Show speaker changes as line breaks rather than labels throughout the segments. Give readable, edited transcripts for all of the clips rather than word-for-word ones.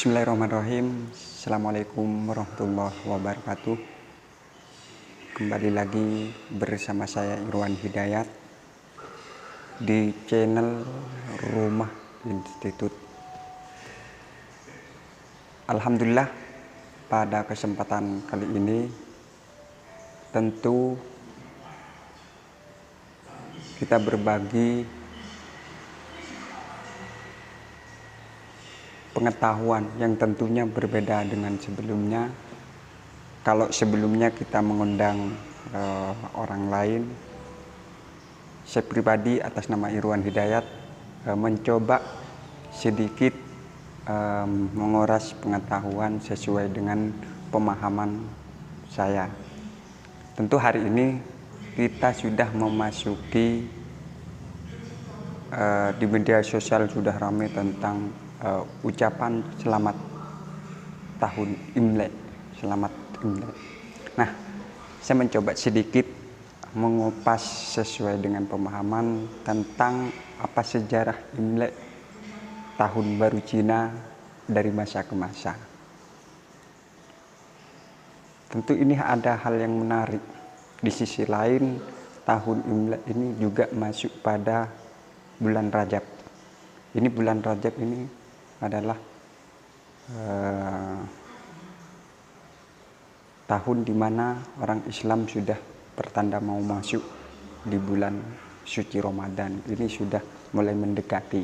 Bismillahirrahmanirrahim. Assalamualaikum warahmatullahi wabarakatuh. Kembali lagi bersama saya Irwan Hidayat di channel Rumah Institut. Alhamdulillah, pada kesempatan kali ini tentu kita berbagi pengetahuan yang tentunya berbeda dengan sebelumnya. Kalau sebelumnya kita mengundang orang lain, saya pribadi atas nama Irwan Hidayat mencoba sedikit menguras pengetahuan sesuai dengan pemahaman saya. Tentu hari ini kita sudah memasuki di media sosial sudah ramai tentang ucapan selamat tahun Imlek, selamat Imlek. Nah, saya mencoba sedikit mengupas sesuai dengan pemahaman tentang apa sejarah Imlek tahun baru Cina dari masa ke masa. Tentu ini ada hal yang menarik. Di sisi lain, tahun Imlek ini juga masuk pada bulan Rajab. Ini bulan Rajab ini adalah tahun di mana orang Islam sudah pertanda mau masuk di bulan suci Ramadan. Ini sudah mulai mendekati.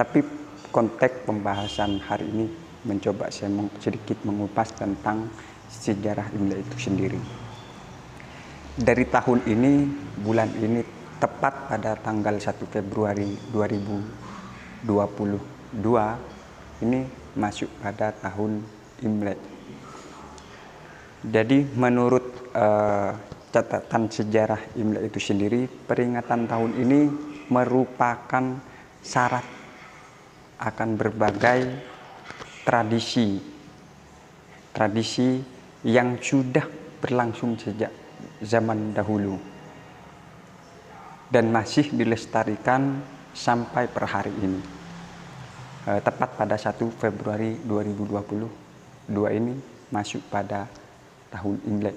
Tapi konteks pembahasan hari ini mencoba saya sedikit mengupas tentang sejarah Imlek itu sendiri. Dari tahun ini, bulan ini tepat pada tanggal 1 Februari 2022 ini masuk pada tahun Imlek. Jadi menurut catatan sejarah Imlek itu sendiri, peringatan tahun ini merupakan syarat akan berbagai tradisi yang sudah berlangsung sejak zaman dahulu dan masih dilestarikan sampai per hari ini. Tepat pada 1 Februari 2022 ini masuk pada tahun Imlek.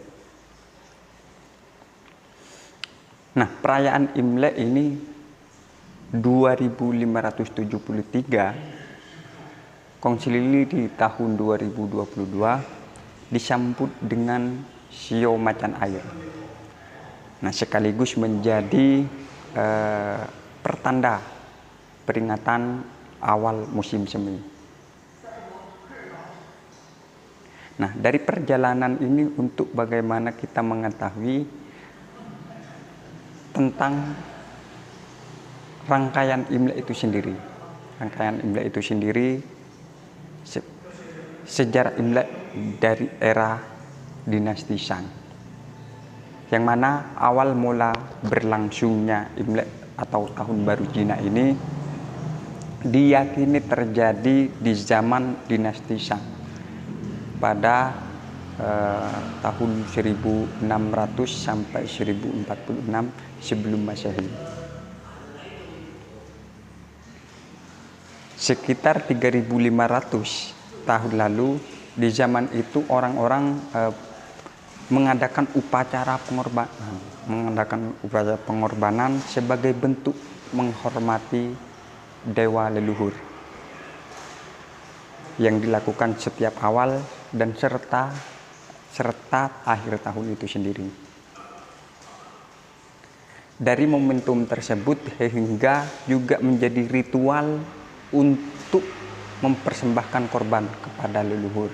Nah, perayaan Imlek ini 2573 Kongsi di tahun 2022 disambut dengan Sio Macan Air. Nah, sekaligus menjadi pertanda peringatan awal musim semi. Nah, dari perjalanan ini untuk bagaimana kita mengetahui tentang rangkaian Imlek itu sendiri. Rangkaian Imlek itu sendiri, sejarah Imlek dari era dinasti Shang, yang mana awal mula berlangsungnya Imlek atau tahun baru Cina ini diyakini terjadi di zaman dinasti Shang pada tahun 1600 sampai 1046 sebelum Masehi. Sekitar 3500 tahun lalu, di zaman itu orang-orang mengadakan upacara pengorbanan sebagai bentuk menghormati dewa leluhur yang dilakukan setiap awal dan serta akhir tahun itu sendiri. Dari momentum tersebut hingga juga menjadi ritual untuk mempersembahkan korban kepada leluhur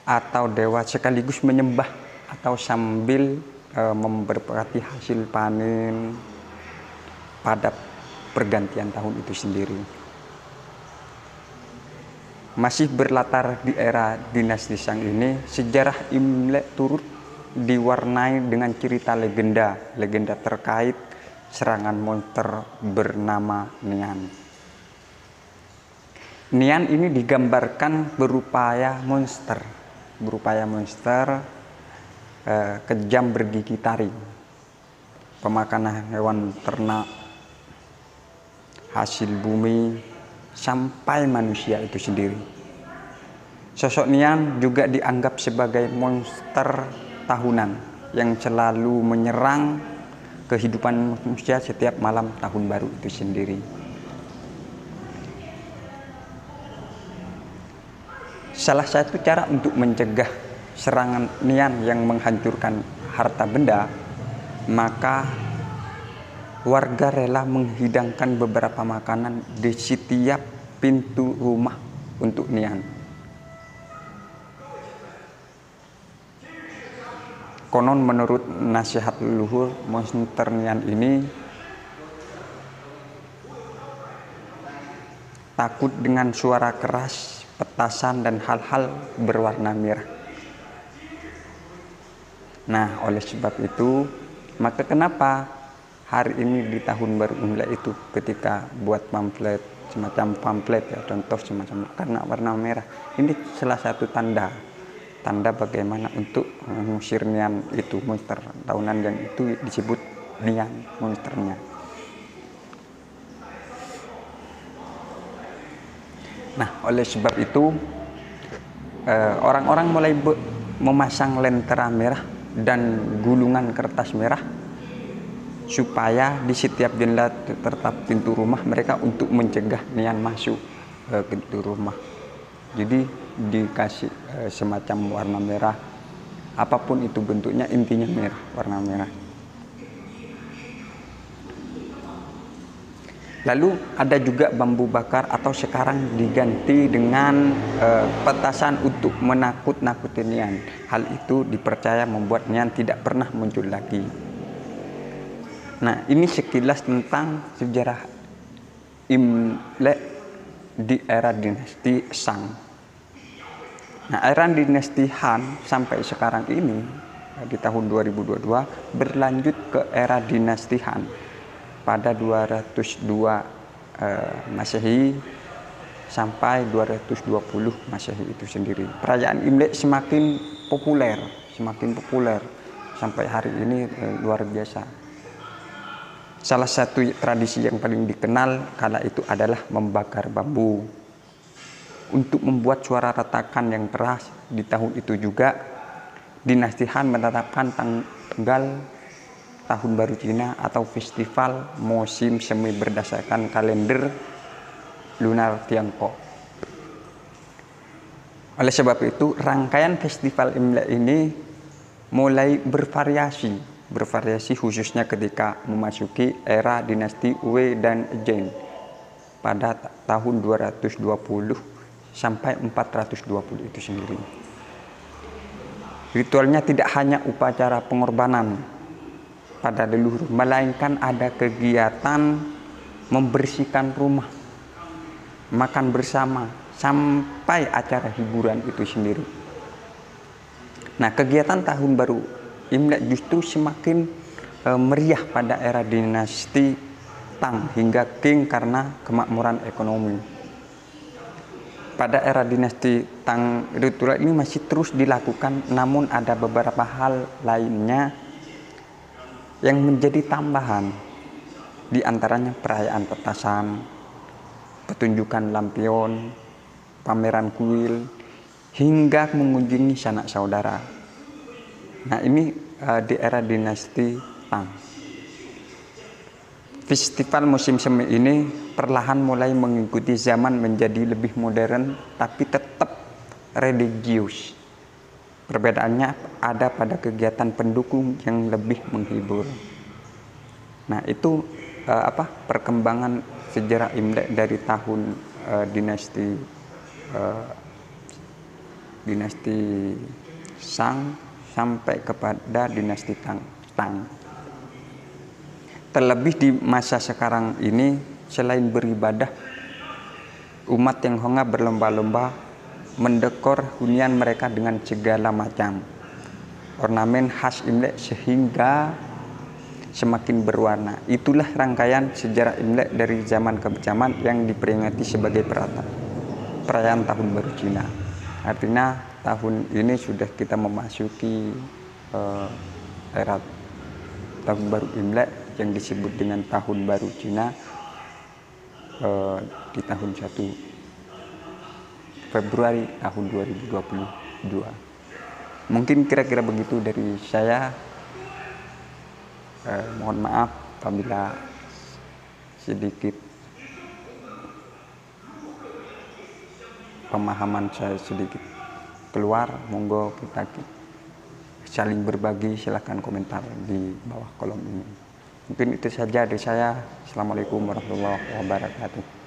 atau dewa, sekaligus menyembah atau sambil memberkati hasil panen pada pergantian tahun itu sendiri. Masih berlatar di era dinasti Shang ini, sejarah Imlek turut diwarnai dengan cerita legenda terkait serangan monster bernama Nian. Nian ini digambarkan berupaya monster kejam bergigi taring, pemakanan hewan ternak, hasil bumi, sampai manusia itu sendiri. Sosok Nian juga dianggap sebagai monster tahunan yang selalu menyerang kehidupan manusia setiap malam tahun baru itu sendiri. Salah satu cara untuk mencegah serangan Nian yang menghancurkan harta benda, maka warga rela menghidangkan beberapa makanan di setiap pintu rumah untuk Nian. Konon menurut nasihat leluhur, monster Nian ini takut dengan suara keras, petasan, dan hal-hal berwarna merah. Nah, oleh sebab itu, maka kenapa hari ini di tahun baru Imlek itu ketika buat pamflet, semacam pamflet ya, contoh semacam karena warna merah. Ini salah satu tanda bagaimana untuk mengusir Nian itu, monster tahunan yang itu disebut Nian monsternya. Nah, oleh sebab itu orang-orang mulai memasang lentera merah dan gulungan kertas merah supaya di setiap jendela tetap pintu rumah mereka untuk mencegah Nian masuk ke pintu rumah. Jadi dikasih semacam warna merah, apapun itu bentuknya, intinya merah, warna merah. Lalu ada juga bambu bakar atau sekarang diganti dengan petasan untuk menakut-nakuti Nian. Hal itu dipercaya membuat Nian tidak pernah muncul lagi. Nah, ini sekilas tentang sejarah Imlek di era dinasti Shang. Nah, era dinasti Han sampai sekarang ini di tahun 2022 berlanjut ke era dinasti Han pada 202 Masehi sampai 220 Masehi itu sendiri. Perayaan Imlek semakin populer sampai hari ini luar biasa. Salah satu tradisi yang paling dikenal kala itu adalah membakar bambu untuk membuat suara retakan yang keras. Di tahun itu juga dinasti Han menetapkan tanggal tahun baru Cina atau festival musim semi berdasarkan kalender lunar Tiongkok. Oleh sebab itu, rangkaian festival Imlek ini mulai bervariasi khususnya ketika memasuki era dinasti Wei dan Zheng pada tahun 220 sampai 420 itu sendiri. Ritualnya tidak hanya upacara pengorbanan pada leluhur, melainkan ada kegiatan membersihkan rumah, makan bersama, sampai acara hiburan itu sendiri. Nah, kegiatan tahun baru Imlek justru semakin meriah pada era dinasti Tang hingga Qing karena kemakmuran ekonomi. Pada era dinasti Tang, ritual ini masih terus dilakukan, namun ada beberapa hal lainnya yang menjadi tambahan, di antaranya perayaan petasan, pertunjukan lampion, pameran kuil, hingga mengunjungi sanak saudara. Nah, ini di era dinasti Tang. Festival musim semi ini perlahan mulai mengikuti zaman menjadi lebih modern tapi tetap religius. Perbedaannya ada pada kegiatan pendukung yang lebih menghibur. Nah, itu perkembangan sejarah Imlek dari tahun dinasti Shang sampai kepada dinasti Tang. Terlebih di masa sekarang ini, selain beribadah, umat Tionghoa berlomba-lomba mendekor hunian mereka dengan segala macam ornamen khas Imlek sehingga semakin berwarna. Itulah rangkaian sejarah Imlek dari zaman ke zaman yang diperingati sebagai perayaan tahun baru Cina. Artinya tahun ini sudah kita memasuki era tahun baru Imlek yang disebut dengan tahun baru Cina, di tahun 1 Februari tahun 2022. Mungkin kira-kira begitu dari saya. Mohon maaf apabila sedikit pemahaman saya sedikit keluar. Monggo kita saling berbagi, silahkan komentar di bawah kolom ini. Mungkin itu saja dari saya. Assalamualaikum warahmatullahi wabarakatuh.